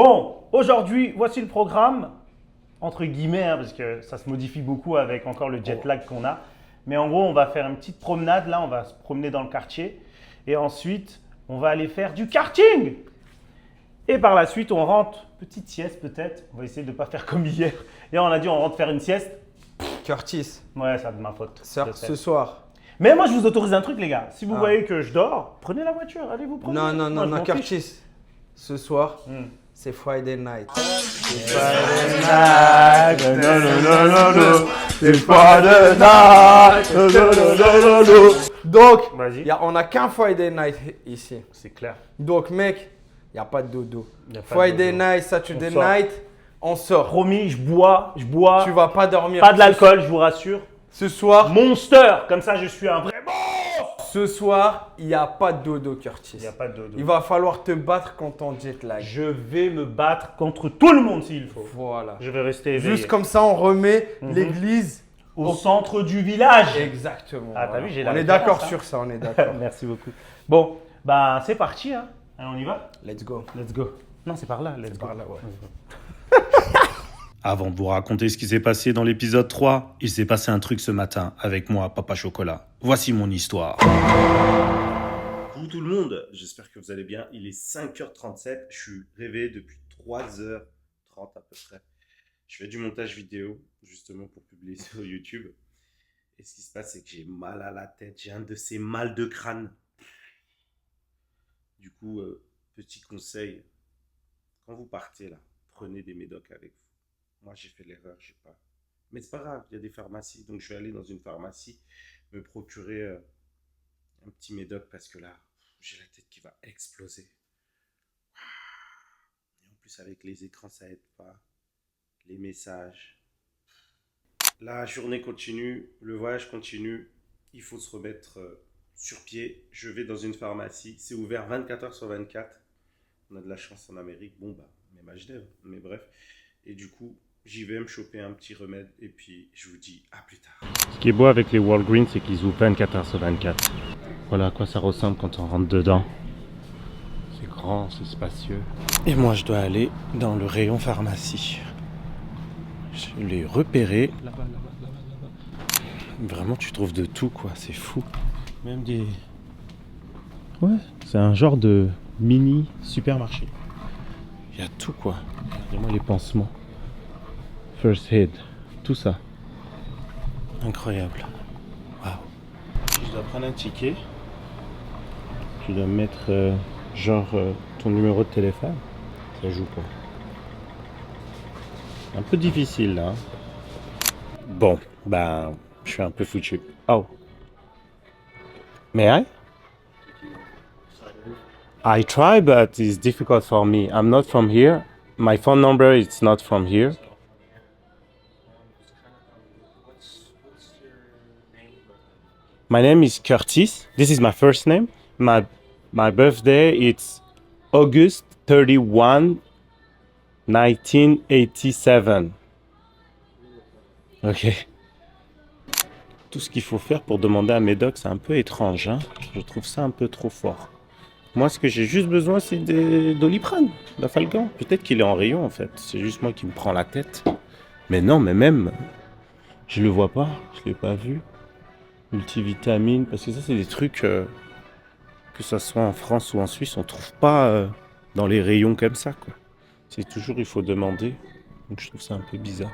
Bon, aujourd'hui, voici le programme, entre guillemets, hein, parce que ça se modifie beaucoup avec encore le jet lag qu'on a. Mais en gros, on va faire une petite promenade, là, on va se promener dans le quartier. Et ensuite, on va aller faire du karting. Et par la suite, on rentre, petite sieste peut-être. On va essayer de ne pas faire comme hier. Et on a dit, on rentre faire une sieste. Curtis, Ouais, c'est de ma faute. je sais. ce soir. Mais moi, je vous autorise un truc, les gars. Si vous Ah. voyez que je dors, prenez la voiture, allez vous promener. Non, non, Moi, non, je non, m'en fiche. Curtis. Ce soir, Hmm. c'est Friday night. Donc, Vas-y. on n'a qu'un Friday night ici. C'est clair. Donc, mec, il n'y a pas de dodo. Y a pas de Friday dodo. night, Saturday On sort. night, on sort. Promis, je bois. Tu vas pas dormir. Pas de l'alcool, je vous rassure. Ce soir, Monster, comme ça je suis un vrai bon. ce soir, il n'y a pas de dodo, Curtis. Il n'y a pas de dodo. Il va falloir te battre contre ton jet lag. Je vais me battre contre tout le monde s'il faut. Voilà. Je vais rester éveillé. Juste comme ça, on remet Mhm. l'église au centre du village. Exactement. Ah, t'as vu, j'ai la On est référence, d'accord hein. sur ça, on est d'accord. Merci beaucoup. Bon, bah c'est parti. Hein. Allez, on y va. Let's go. Let's go. Non, c'est par là. Let's go. Par là, ouais. Avant de vous raconter ce qui s'est passé dans l'épisode 3, il s'est passé un truc ce matin avec moi, Papa Chocolat. Voici mon histoire. Bonjour tout le monde, j'espère que vous allez bien. Il est 5h37, je suis réveillé depuis 3h30 à peu près. Je fais du montage vidéo justement pour publier sur YouTube. Et ce qui se passe, c'est que j'ai mal à la tête, j'ai un de ces mal de crâne. Du coup, petit conseil, quand vous partez là, prenez des médocs avec vous. Moi, j'ai fait l'erreur, j'ai pas. Mais c'est pas grave, il y a des pharmacies. Donc, je vais aller dans une pharmacie, me procurer un petit médoc parce que là, j'ai la tête qui va exploser. Et en plus, avec les écrans, ça aide pas. Les messages. La journée continue, le voyage continue. Il faut se remettre sur pied. Je vais dans une pharmacie. C'est ouvert 24h sur 24. On a de la chance en Amérique. Bon, bah, même HDV, mais bref. Et du coup, j'y vais me choper un petit remède et puis je vous dis à plus tard. Ce qui est beau avec les Walgreens, c'est qu'ils ouvrent 24h sur 24. Voilà à quoi ça ressemble quand on rentre dedans. C'est grand, c'est spacieux. Et moi, je dois aller dans le rayon pharmacie. Je l'ai repéré. Vraiment, tu trouves de tout, quoi. C'est fou. Même des... Ouais, c'est un genre de mini supermarché. Il y a tout, quoi. Regardez-moi les pansements. First aid. Tout ça. Incroyable. Waouh. Si je dois prendre un ticket, tu dois mettre ton numéro de téléphone. Ça joue pas. Un peu difficile là. Bon, ben, je suis un peu foutu. Oh. May I? I try, but it's difficult for me. I'm not from here. My phone number is not from here. My name is Curtis. This is my first name. My birthday it's August 31, 1987. Ok. Tout ce qu'il faut faire pour demander un médoc, c'est un peu étrange. Hein. Je trouve ça un peu trop fort. Moi, ce que j'ai juste besoin, c'est des Doliprane, d'Afalgan. Peut-être qu'il est en rayon, en fait. C'est juste moi qui me prends la tête. Mais non, mais même, je le vois pas. Je l'ai pas vu. Multivitamines, parce que ça, c'est des trucs, que ça soit en France ou en Suisse, on trouve pas dans les rayons comme ça, quoi. C'est toujours, il faut demander. Donc, je trouve ça un peu bizarre.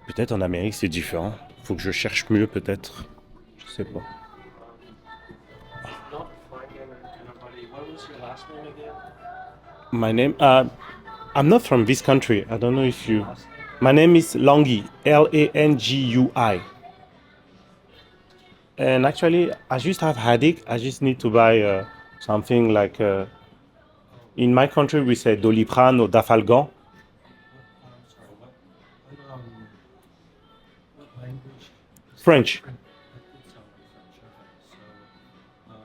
Peut-être en Amérique, c'est différent. Faut que je cherche mieux, peut-être. Je sais pas. Not finding anybody. What was your last name again? My name, I'm not from this country. I don't know if you... My name is Langui, Langui. And actually, I just have headache. I just need to buy something like... in my country, we say Doliprane or Dafalgan. Sorry, what language? French. I think so, French. Okay,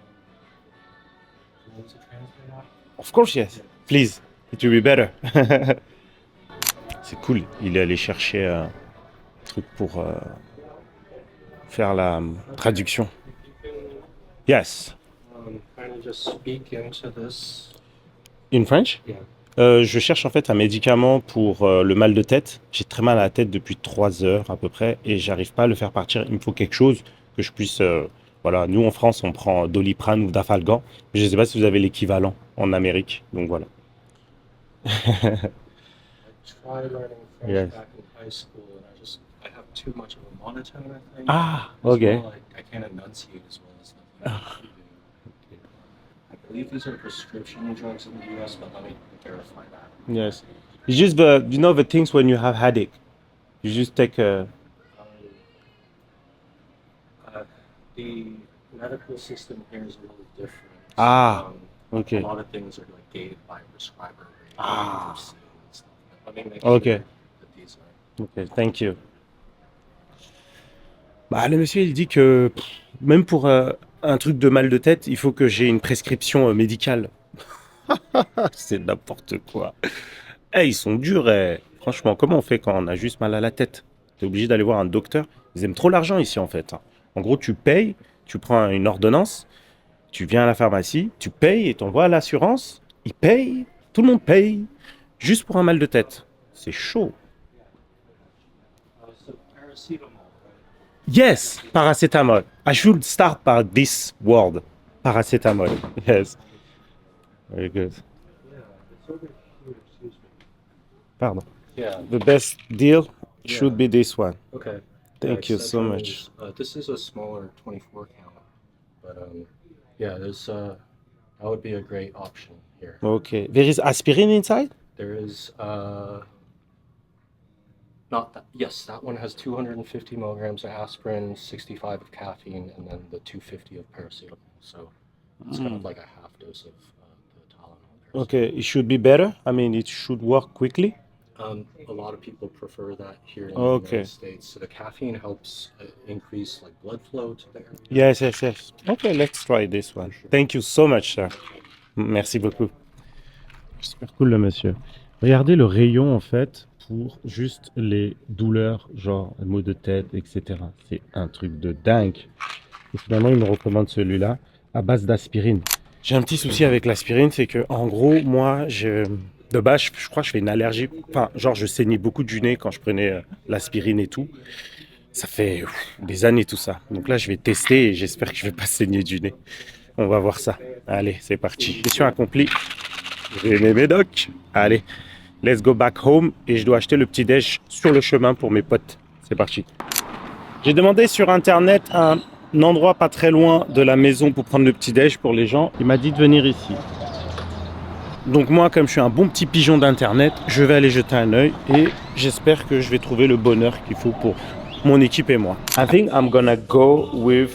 so, you want to translate that? Of course, yes. Please. It will be better. C'est cool. Il est allé chercher un truc pour faire la traduction. Yes. Kind of just speak into this. In French? Yeah. Je cherche en fait un médicament pour le mal de tête. J'ai très mal à la tête depuis 3 heures à peu près et j'arrive pas à le faire partir. Il me faut quelque chose que je puisse. Voilà, nous en France, on prend Doliprane ou Dafalgan. Je ne sais pas si vous avez l'équivalent en Amérique. Donc voilà. I tried learning French Yes. back in high school, and I have too much of a monotone, I think. Ah, As okay. well, like, I can't enunciate as well as like you do. I believe these are prescription drugs in the US, but let me verify that. Yes. It's just the things when you have headache. You just take a. The medical system here is a little different. Ah, A okay. lot of things are like gated by prescriber. Ah. and stuff. Let me make Okay. sure that these are. Ok, thank you. Bah, le monsieur, il dit que même pour un truc de mal de tête, il faut que j'ai une prescription médicale. C'est n'importe quoi. Eh, ils sont durs, eh. Franchement, comment on fait quand on a juste mal à la tête? T'es obligé d'aller voir un docteur. Ils aiment trop l'argent ici, en fait. En gros, tu payes, tu prends une ordonnance, tu viens à la pharmacie, tu payes et t'envoies à l'assurance. Ils payent, tout le monde paye, juste pour un mal de tête. C'est chaud. So paracetamol, right? Yes, paracetamol. I should start by this word. Paracetamol. Yes. Very good. Yeah, it's over here. Excuse me. Pardon. Yeah. The best deal should Yeah. be this one. Okay. Thank you so much. This is a smaller 24 count, but yeah, there's that would be a great option here. Okay. There is aspirin inside? There is not that. Yes, that one has 250 milligrams of aspirin, 65 of caffeine, and then the 250 of paracetamol. So it's kind of like a half dose of the Tylenol. Okay. It should be better. I mean, it should work quickly. A lot of people prefer that here in Okay. the United States. So the caffeine helps increase like blood flow to the area. Yes, yes, yes. Okay, let's try this one. Thank you so much, sir. Merci beaucoup. Super cool, le monsieur. Regardez le rayon, en fait, pour juste les douleurs, genre maux de tête, etc. C'est un truc de dingue. Et finalement, il me recommande celui-là à base d'aspirine. J'ai un petit souci avec l'aspirine, c'est que, en gros, moi, de base, je crois que je fais une allergie. Enfin, genre, je saignais beaucoup du nez quand je prenais l'aspirine et tout. Ça fait des années tout ça. Donc là, je vais tester et j'espère que je vais pas saigner du nez. On va voir ça. Allez, c'est parti. Mission accomplie. J'ai mes médocs. Allez, let's go back home. Et je dois acheter le petit déj sur le chemin pour mes potes. C'est parti. J'ai demandé sur internet un endroit pas très loin de la maison pour prendre le petit déj pour les gens. Il m'a dit de venir ici. Donc moi, comme je suis un bon petit pigeon d'internet, je vais aller jeter un œil et j'espère que je vais trouver le bonheur qu'il faut pour mon équipe et moi. I think I'm gonna go with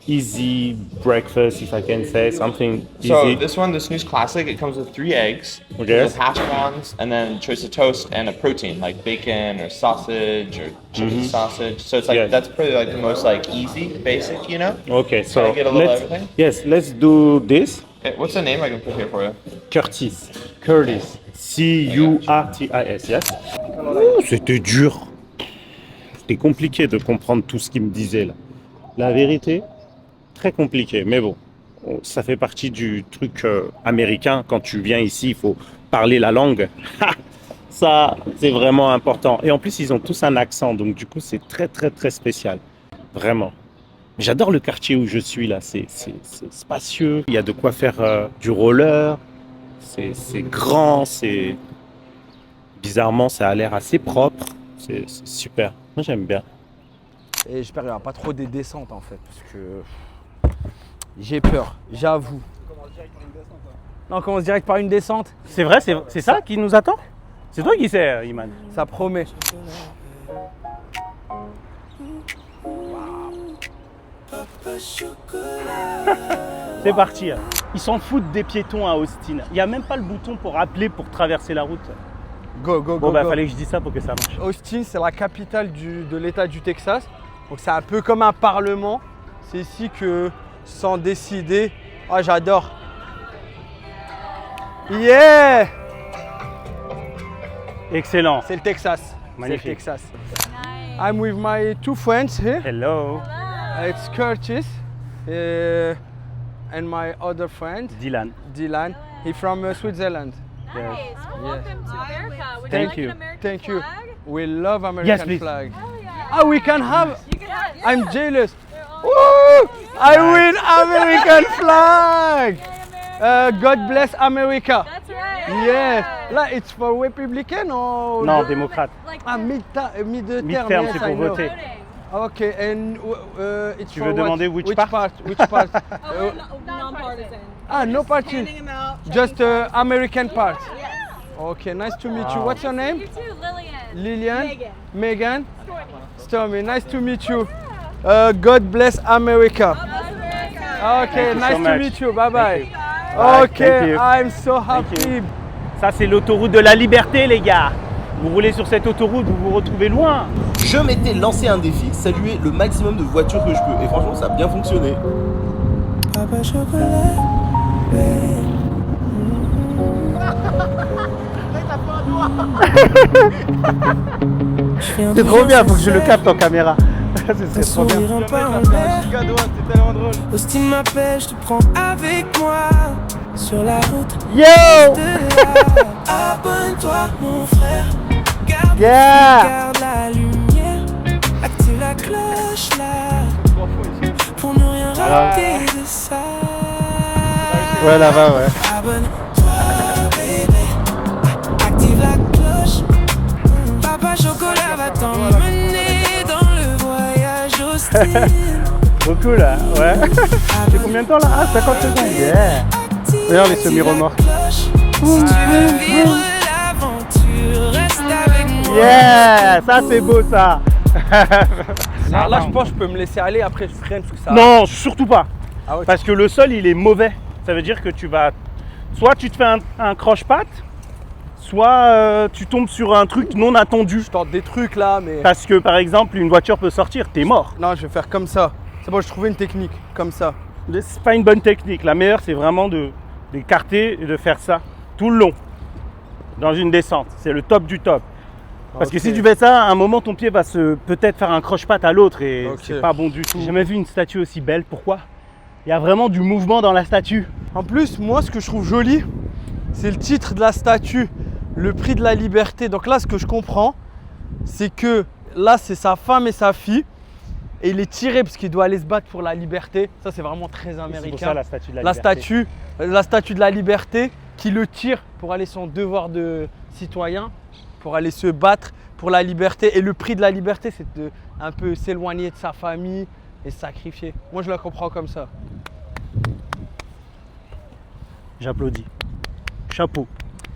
easy breakfast, if I can say something easy. So this one, the Snooze Classic, it comes with 3 eggs, Okay. with hash browns, and then choice of toast and a protein like bacon or sausage or chicken sausage. So it's like Yes. that's probably like the most like easy, basic, you know. Okay, so Can I get a little everything? yes, let's do this. Okay, what's the name I can put here for you? Curtis. C-U-R-T-I-S, yes. Ouh, c'était dur. C'était compliqué de comprendre tout ce qu'il me disait là. La vérité, très compliqué. Mais bon, ça fait partie du truc américain. Quand tu viens ici, il faut parler la langue. Ça, c'est vraiment important. Et en plus, ils ont tous un accent. Donc du coup, c'est très, très, très spécial. Vraiment. J'adore le quartier où je suis là. C'est spacieux. Il y a de quoi faire du roller. C'est grand. Bizarrement, ça a l'air assez propre. C'est super. Moi, j'aime bien. Et j'espère qu'il n'y aura pas trop des descentes en fait, parce que j'ai peur, j'avoue. Non, on commence direct par une descente. C'est vrai, c'est ça qui nous attend? C'est toi qui sais, Iman. Ça promet. C'est parti. Ils s'en foutent des piétons à Austin. Il n'y a même pas le bouton pour appeler pour traverser la route. Go, go, Bon, go, bah, go. fallait que je dise ça pour que ça marche. Austin, c'est la capitale de l'État du Texas. Donc c'est un peu comme un parlement. C'est ici que, sans décider... Ah, j'adore. Yeah! Excellent. C'est le Texas. Magnifique. C'est le Texas. I'm with my 2 friends here. Hello, It's Curtis and my other friend, Dylan. Dylan. He's from Switzerland. Yes. Well, welcome to America. Would Thank you like you. an American Thank you. flag? We love American Yes, please. flag. Oh, yeah. Ah, we can have. You can have. I'm jealous. They're all Woo! I Nice. win American flag. Yay, America. God bless America. That's right. Yes. Là, it's for Republican or? Non, démocrate. Like Ah, mid-term, Mid-term, yes, c'est I pour know. voter. voting. Okay, and it's Tu for veux what? demander which part? Which part? Oh, we're non-partisan. Ah, no party. Handing him out. Just American part. Yes. Okay, nice to meet you. Wow. What's your You name? too, Lillian. Lillian? Megan. Megan? Stormy. Stormy, nice to meet you. God bless America. God bless America. Okay, Thank you nice so to much. meet you. Bye bye. Bye, thank Okay, you. I'm so Thank you. happy. Ça, c'est l'autoroute de la liberté, les gars. Vous roulez sur cette autoroute, vous vous retrouvez loin. Je m'étais lancé un défi, saluer le maximum de voitures que je peux. Et franchement, ça a bien fonctionné. C'est trop bien, faut que je le capte en caméra. Ce serait trop bien. Austin m'appelle, je te prends avec moi sur la route Yo! de là. Abonne-toi mon frère, garde, Yeah! garde la lumière, active la cloche là, pour ne rien rater de ça. Ouais, là-bas, ouais. Abonne-toi bébé, active la cloche. Papa Chocolat va t'emmener dans le voyage Austin. Trop cool, là. Ouais. C'est combien de temps, là? Ah, 50 secondes. Yeah! Regarde les semi-remorques. Si tu veux vivre l'aventure, reste avec moi. Yeah! Ça, c'est beau, ça. Là, je pense que je peux me laisser aller. Après, je freine parce que ça. Non, surtout pas. Ah ouais, Parce que le sol, il est mauvais. Ça veut dire que tu vas... Soit tu te fais un croche-patte, soit tu tombes sur un truc non attendu. je tente des trucs là, mais. Parce que, par exemple, une voiture peut sortir, t'es mort. Non, je vais faire comme ça. C'est bon, je trouvais une technique comme ça. C'est pas une bonne technique. La meilleure, c'est vraiment d'écarter et de faire ça tout le long. Dans une descente. C'est le top du top. Parce que Ok. si tu fais ça, à un moment, ton pied va peut-être faire un croche-patte à l'autre et Ok. c'est pas bon du tout. J'ai jamais vu une statue aussi belle. Pourquoi? Il y a vraiment du mouvement dans la statue. En plus, moi, ce que je trouve joli, c'est le titre de la statue, le prix de la liberté. Donc là, ce que je comprends, c'est que là, c'est sa femme et sa fille. Et il est tiré parce qu'il doit aller se battre pour la liberté. Ça, c'est vraiment très C'est pour américain. ça la statue de la La liberté. statue de la liberté qui le tire pour aller son devoir de citoyen, pour aller se battre pour la liberté. Et le prix de la liberté, c'est de un peu s'éloigner de sa famille et se sacrifier. Moi, je la comprends comme ça. J'applaudis. Chapeau.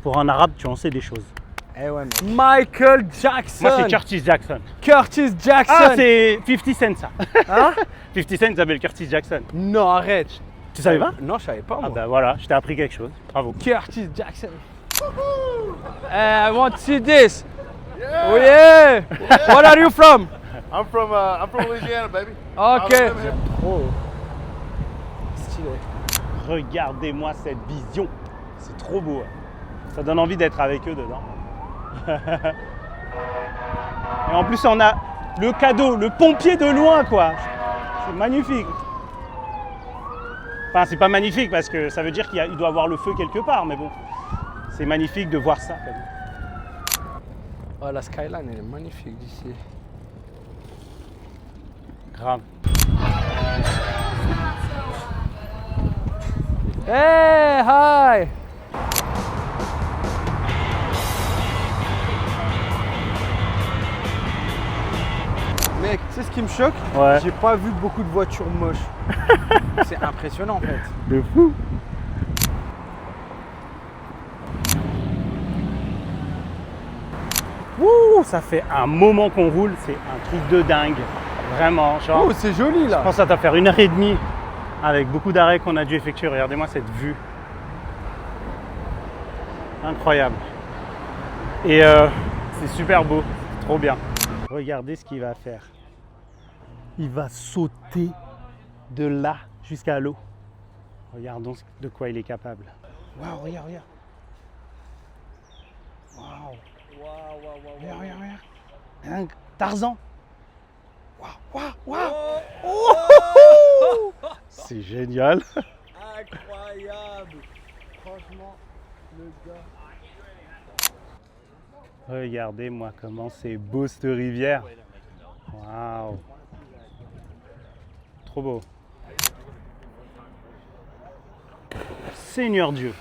Pour un arabe, tu en sais des choses. Eh ouais, Michael Jackson. Moi, c'est Curtis Jackson. Curtis Jackson. Ah, c'est 50 Cent, ça. Hein 50 Cent s'appelle Curtis Jackson. Non, arrête. Tu savais pas? Non, je savais pas, Ah moi. bah voilà, je t'ai appris quelque chose. Bravo. Curtis Jackson. I want to see this. Oh yeah. Where are you from? I'm from Louisiana, baby. Okay. Oh. Stylé. Regardez-moi cette vision. C'est trop beau. Ça donne envie d'être avec eux dedans. Et en plus, on a le cadeau, le pompier de loin, quoi. C'est magnifique. Enfin, c'est pas magnifique parce que ça veut dire qu'il doit avoir le feu quelque part, mais bon. C'est magnifique de voir ça. Oh, la skyline, elle est magnifique d'ici. Grave. Hey, hi. Mec, tu sais ce qui me choque? Ouais. J'ai pas vu beaucoup de voitures moches. C'est impressionnant en fait. De fou. Ouh, ça fait un moment qu'on roule, c'est un truc de dingue. Vraiment, genre. Oh, c'est joli Je là. pense que ça doit faire 1h30 avec beaucoup d'arrêts qu'on a dû effectuer. Regardez-moi cette vue. Incroyable. Et c'est super beau, c'est trop bien. Regardez ce qu'il va faire. Il va sauter de là jusqu'à l'eau. Regardons de quoi il est capable. Waouh, regarde, regarde. Waouh. Regarde, regarde, regarde. Tarzan. Waouh, waouh, waouh. C'est génial. Incroyable. Franchement, le gars. Regardez-moi comment c'est beau cette rivière. Waouh. Trop beau. Seigneur Dieu.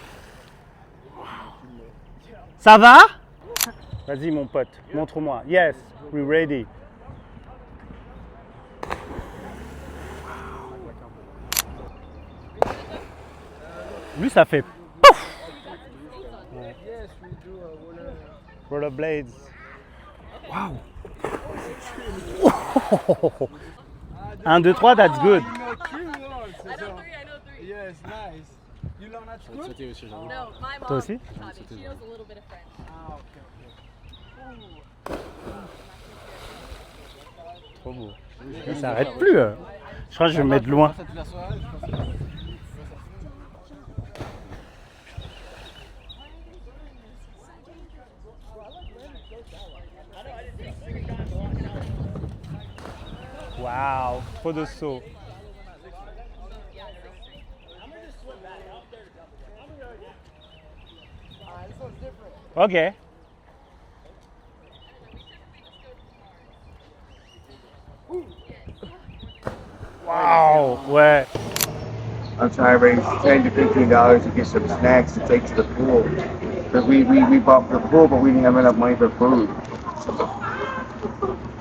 Ça va? Vas-y mon pote, montre-moi. Yes, we're ready. Lui ça fait pouf. Ouais. Rollerblades. Wow. 1, 2, 3, that's good. I know 3. Yes, nice. You learn at school? No, my mom Toi aussi? taught me. She knows a little bit of French. Ah, ok. Trop beau. Ça s'arrête plus. Je crois que je vais me mettre loin. Waouh, trop de sauts. Ok. Wow, ouais. I'm trying to raise $10 to $15 to get some snacks to take to the pool. Because we bought for the pool, but we didn't have enough money for food.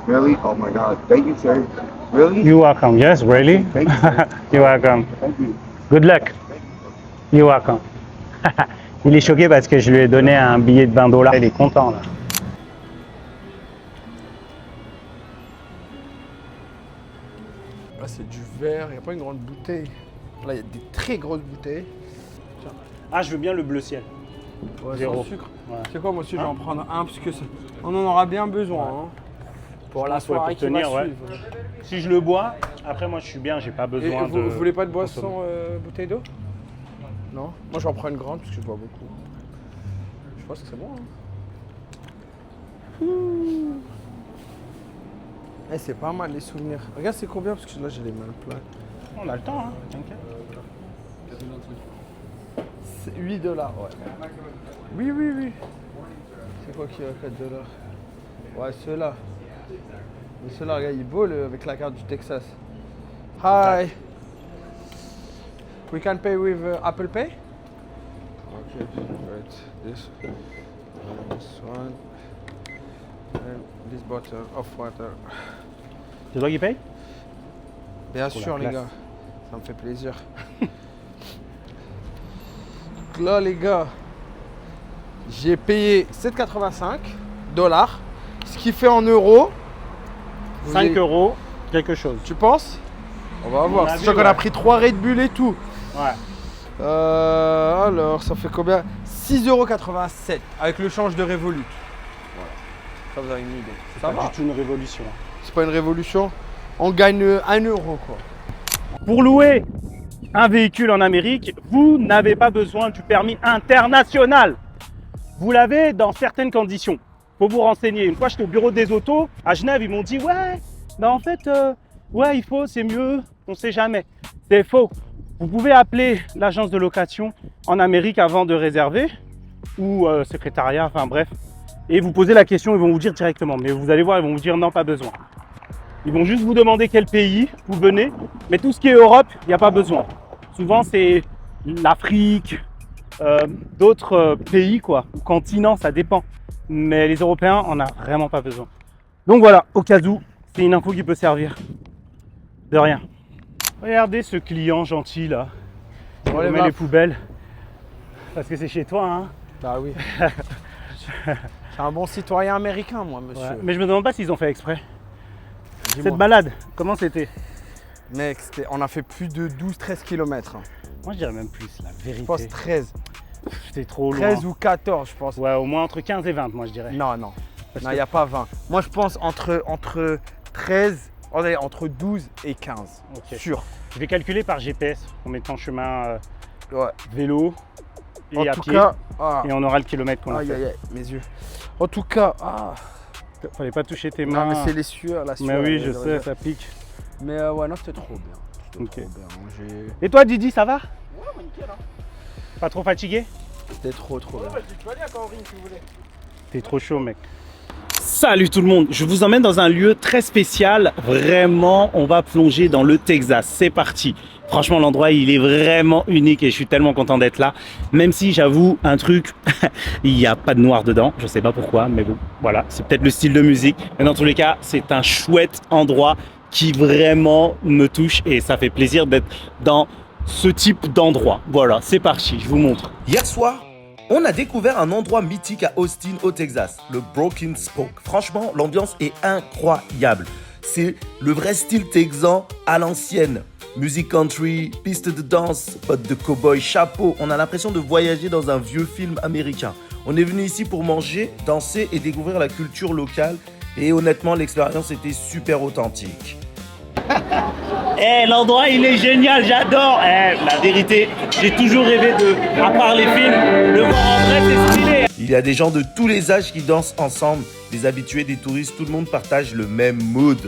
Really? Oh my God. Thank you, sir. Really? You're welcome. Yes, really? Thank you, sir. You're welcome. Thank you. Good luck. You're welcome. Il est choqué parce que je lui ai donné un billet de $20. Il est content là. Là, c'est du verre, il n'y a pas une grande bouteille. Là, il y a des très grosses bouteilles. Ah, je veux bien le bleu ciel. Ouais, Zéro. sans sucre. Ouais. C'est quoi, moi aussi, je vais en prendre un parce que on en aura bien besoin. Hein. Pour la pense, ouais, soirée pour qui tenir, va ouais. suivre. Si je le bois, après moi je suis bien, j'ai pas Et besoin de. vous voulez pas de boisson bouteille d'eau? Non? Moi, j'en prends une grande parce que je bois beaucoup. Je pense que c'est bon. Hein. Eh, c'est pas mal les souvenirs. Regarde, c'est combien parce que là, j'ai les mains pleines. On a le temps, hein, t'inquiète. C'est $8, ouais. Oui, oui, oui. C'est quoi qui est à $4? Ouais, ceux-là. Mais ceux-là, regarde, il est beau avec la carte du Texas. Hi. We can pay with Apple Pay? Okay, right. This one. And this bottle of water. C'est toi qui paye? Bien Pour sûr, la les classe. gars. Ça me fait plaisir. Donc là, les gars, j'ai payé $7,85, ce qui fait en euros. 5 euros, quelque chose. Tu penses? On va voir. a C'est sûr vu, qu'on a ouais. pris 3 Red Bull et tout. Ouais. Alors, ça fait combien? €6,87 avec le change de Revolut. Voilà. Ça vous avez une idée. C'est Ça pas va. du tout une révolution. C'est pas une révolution. On gagne 1 euro, quoi. Pour louer un véhicule en Amérique, vous n'avez pas besoin du permis international. Vous l'avez dans certaines conditions. Faut vous renseigner. Une fois, j'étais au bureau des autos à Genève, ils m'ont dit ouais, bah en fait, ouais, il faut, c'est mieux, on sait jamais. C'est faux. Vous pouvez appeler l'agence de location en Amérique avant de réserver ou secrétariat, enfin bref, et vous posez la question, ils vont vous dire directement. Mais vous allez voir, ils vont vous dire non, pas besoin. Ils vont juste vous demander quel pays vous venez, mais tout ce qui est Europe, il n'y a pas besoin. Souvent, c'est l'Afrique, d'autres pays, quoi, ou continents, ça dépend. Mais les Européens, on n'a vraiment pas besoin. Donc voilà, au cas où, c'est une info qui peut servir. De rien. Regardez ce client gentil là. On Enlève met la- les poubelles. Parce que c'est chez toi, hein. Bah oui. C'est un bon citoyen américain, moi, monsieur. Ouais. Mais je me demande pas s'ils ont fait exprès. Dis-moi. Cette balade, comment c'était? Mec, on a fait plus de 12-13 km. Moi je dirais même plus, la Je vérité. pense 13. C'était trop loin. 13 ou 14, je pense. Ouais, au moins entre 15 et 20, moi je dirais. Non, non. Parce Non, que- il n'y a pas 20. Moi, je pense entre 13, entre 12 et 15. Ok. Sûr. Je vais calculer par GPS en mettant chemin Ouais. vélo et En à tout pied. cas, Et on aura le kilomètre qu'on a aïe, fait. aïe, aïe, mes yeux. En tout cas, Fallait pas toucher tes mains. non, mais c'est les sueurs, la sueur. Mais oui, les- je les- sais, ça pique. Mais ouais, non, c'était trop bien. C'était Ok. trop bien. Et toi Didi, ça va? Pas trop fatigué? C'était trop bien. T'es trop chaud mec. Salut tout le monde, je vous emmène dans un lieu très spécial. Vraiment, on va plonger dans le Texas. C'est parti. Franchement, l'endroit, il est vraiment unique et je suis tellement content d'être là. Même si j'avoue un truc, il n'y a pas de noir dedans. Je sais pas pourquoi, mais bon, voilà, c'est peut-être le style de musique. Mais dans tous les cas, c'est un chouette endroit qui vraiment me touche et ça fait plaisir d'être dans ce type d'endroit. Voilà, c'est parti, je vous montre. Hier soir, on a découvert un endroit mythique à Austin, au Texas, le Broken Spoke. Franchement, l'ambiance est incroyable. C'est le vrai style texan à l'ancienne. Musique country, piste de danse, bottes de cow-boy, chapeau. On a l'impression de voyager dans un vieux film américain. On est venu ici pour manger, danser et découvrir la culture locale. Et honnêtement, l'expérience était super authentique. L'endroit il est génial, j'adore. La vérité, j'ai toujours rêvé de, à part les films, de voir en vrai, c'est stylé. Il y a des gens de tous les âges qui dansent ensemble, des habitués, des touristes, tout le monde partage le même mood.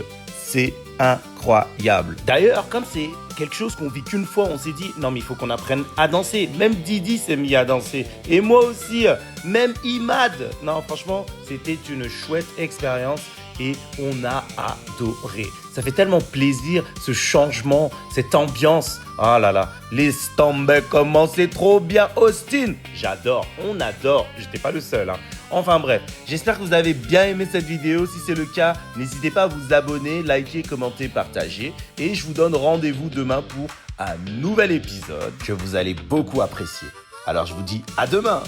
C'est incroyable. D'ailleurs, comme c'est quelque chose qu'on vit qu'une fois, on s'est dit non mais il faut qu'on apprenne à danser. Même Didi s'est mis à danser et moi aussi, même Imad. Non, franchement, c'était une chouette expérience. Et on a adoré. Ça fait tellement plaisir ce changement, cette ambiance. Ah là là, laisse tomber comment c'est trop bien Austin. J'adore, on adore. J'étais pas le seul. Enfin bref, j'espère que vous avez bien aimé cette vidéo. Si c'est le cas, n'hésitez pas à vous abonner, liker, commenter, partager. Et je vous donne rendez-vous demain pour un nouvel épisode que vous allez beaucoup apprécier. Alors je vous dis à demain.